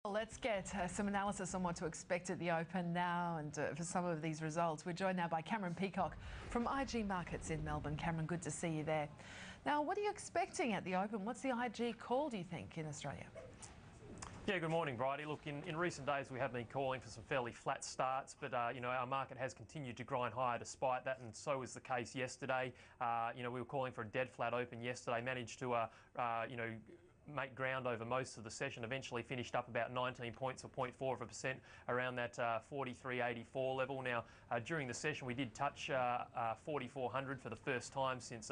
Let's get some analysis on what to expect at the Open now and for some of these results. We're joined now by Cameron Peacock from IG Markets in Melbourne. Cameron, good to see you there. Now, what are you expecting at the Open? What's the IG call, do you think, in Australia? Yeah, good morning, Bridie. Look, in recent days we have been calling for some fairly flat starts, but our market has continued to grind higher despite that, and so was the case yesterday. We were calling for a dead flat open yesterday, managed to make ground over most of the session, eventually finished up about 19 points or 0.4% around that 43.84 level. Now, during the session we did touch 4,400 for the first time since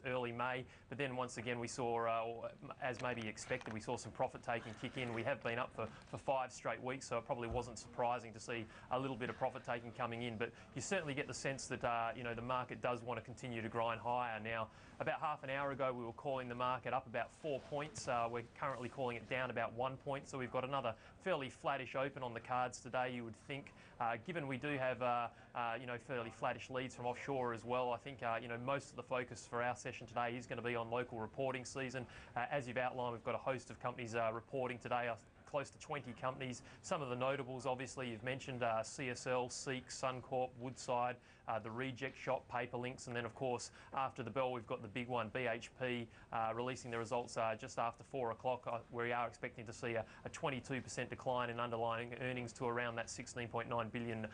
early May, but then once again we saw, as maybe expected, we saw some profit taking kick in. We have been up for 5 straight weeks, so it probably wasn't surprising to see a little bit of profit taking coming in, but you certainly get the sense that the market does want to continue to grind higher. Now, about half an hour ago we were calling the market up about 4 points. We're currently calling it down about 1 point, so we've got another fairly flattish open on the cards today, you would think. Given we do have fairly flattish leads from offshore as well, I think most of the focus for our session today is going to be on local reporting season. As you've outlined, we've got a host of companies reporting today. Close to 20 companies. Some of the notables, obviously, you've mentioned CSL, Seek, Suncorp, Woodside, the Reject Shop, Paperlinks, and then, of course, after the bell, we've got the big one, BHP, releasing the results just after 4 o'clock. We are expecting to see a 22% decline in underlying earnings to around that 16.9 billion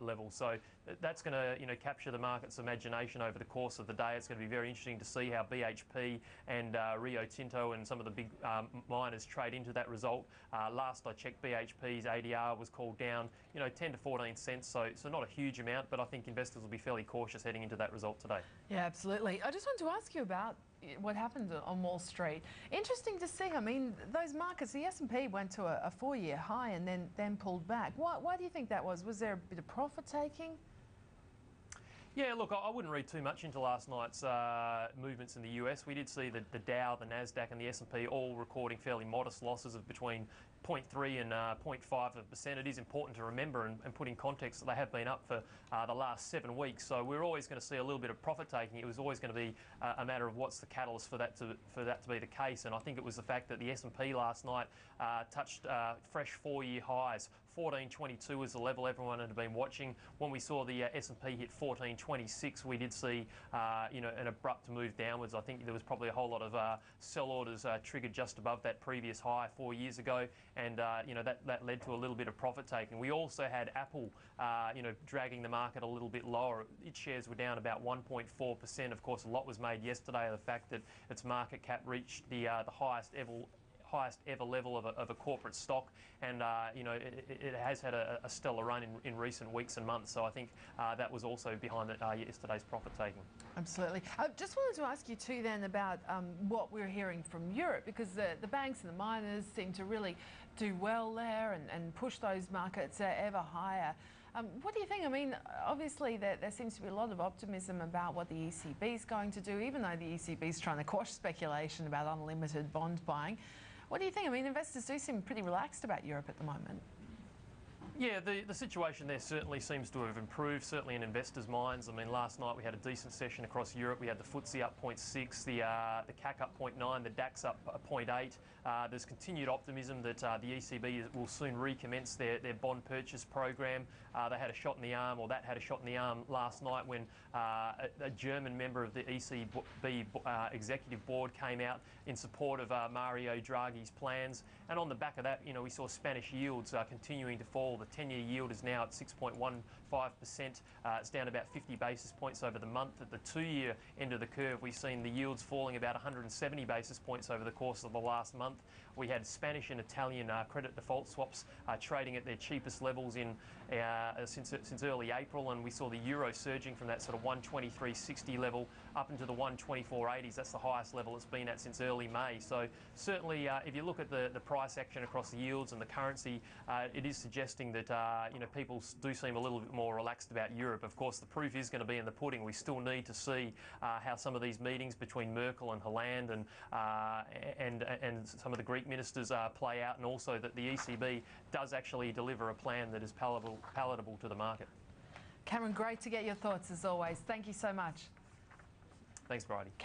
level. So that's going to capture the market's imagination over the course of the day. It's going to be very interesting to see how BHP and Rio Tinto and some of the big miners trade into that result. Last I checked, BHP's ADR was called down 10 to 14 cents, so not a huge amount, but I think investors will be fairly cautious heading into that result today. Yeah, absolutely. I just wanted to ask you about what happened on Wall Street. Interesting to see. I mean, those markets, the S&P went to a 4-year high and then pulled back. Why do you think that was? Was there a bit of profit taking? Yeah, look, I wouldn't read too much into last night's movements in the US. We did see the Dow, the Nasdaq and the S&P all recording fairly modest losses of between 0.3 and 0.5%. It is important to remember and put in context that they have been up for the last 7 weeks. So we're always going to see a little bit of profit taking. It was always going to be a matter of what's the catalyst for that to be the case. And I think it was the fact that the S&P last night touched fresh 4-year highs. 1422 was the level everyone had been watching. When we saw the S&P hit 1426, we did see an abrupt move downwards. I think there was probably a whole lot of sell orders triggered just above that previous high 4 years ago, and that led to a little bit of profit taking. We also had Apple dragging the market a little bit lower. Its shares were down about 1.4%. Of course, a lot was made yesterday of the fact that its market cap reached the highest ever level of a corporate stock, and it has had a stellar run in recent weeks and months. So I think that was also behind yesterday's profit taking. Absolutely. I just wanted to ask you too then about what we're hearing from Europe, because the banks and the miners seem to really do well there and push those markets ever higher. What do you think? I mean, obviously there seems to be a lot of optimism about what the ECB is going to do, even though the ECB is trying to quash speculation about unlimited bond buying. What do you think? I mean, investors do seem pretty relaxed about Europe at the moment. Yeah, the situation there certainly seems to have improved, certainly in investors' minds. I mean, last night we had a decent session across Europe. We had the FTSE up 0.6, the CAC up 0.9, the DAX up 0.8. There's continued optimism that the ECB will soon recommence their bond purchase program. They had a shot in the arm, or that had a shot in the arm last night when a German member of the ECB executive board came out in support of Mario Draghi's plans. And on the back of that, we saw Spanish yields continuing to fall. The 10-year yield is now at 6.15%. It's down about 50 basis points over the month. At the 2-year end of the curve, we've seen the yields falling about 170 basis points over the course of the last month. We had Spanish and Italian credit default swaps trading at their cheapest levels since early April, and we saw the euro surging from that sort of 123.60 level up into the 124.80s. That's the highest level it's been at since early May. So certainly, if you look at the price action across the yields and the currency, it is suggesting that people do seem a little bit more relaxed about Europe. Of course, the proof is going to be in the pudding. We still need to see how some of these meetings between Merkel and Hollande and some of the Greek ministers play out, and also that the ECB does actually deliver a plan that is palatable to the market. Cameron, great to get your thoughts as always. Thank you so much. Thanks, Bridie.